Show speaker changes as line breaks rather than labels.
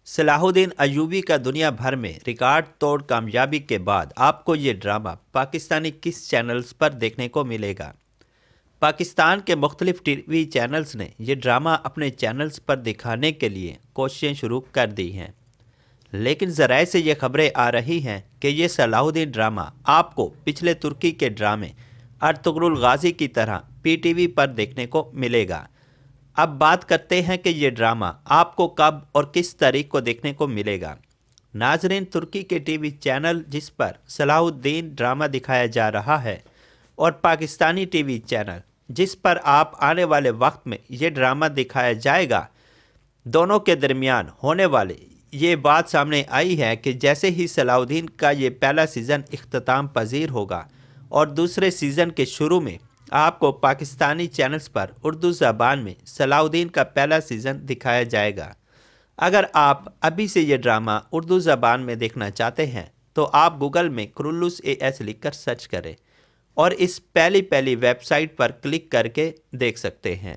صلاح الدین ایوبی کا دنیا بھر میں ریکارڈ توڑ کامیابی کے بعد آپ کو یہ ڈرامہ پاکستانی کس چینلز پر دیکھنے کو ملے گا؟ پاکستان کے مختلف ٹی وی چینلز نے یہ ڈرامہ اپنے چینلز پر دکھانے کے لیے کوششیں شروع کر دی ہیں، لیکن ذرائع سے یہ خبریں آ رہی ہیں کہ یہ صلاح الدین ڈرامہ آپ کو پچھلے ترکی کے ڈرامے ارطغرل غازی کی طرح پی ٹی وی پر دیکھنے کو ملے گا۔ اب بات کرتے ہیں کہ یہ ڈرامہ آپ کو کب اور کس تاریخ کو دیکھنے کو ملے گا۔ ناظرین، ترکی کے ٹی وی چینل جس پر صلاح الدین ڈرامہ دکھایا جا رہا ہے اور پاکستانی ٹی وی چینل جس پر آپ آنے والے وقت میں یہ ڈرامہ دکھایا جائے گا، دونوں کے درمیان ہونے والے یہ بات سامنے آئی ہے کہ جیسے ہی صلاح الدین کا یہ پہلا سیزن اختتام پذیر ہوگا اور دوسرے سیزن کے شروع میں آپ کو پاکستانی چینلز پر اردو زبان میں صلاح الدین کا پہلا سیزن دکھایا جائے گا۔ اگر آپ ابھی سے یہ ڈرامہ اردو زبان میں دیکھنا چاہتے ہیں تو آپ گوگل میں کرولوس AS لکھ کر سرچ کریں اور اس پہلی ویب سائٹ پر کلک کر کے دیکھ سکتے ہیں۔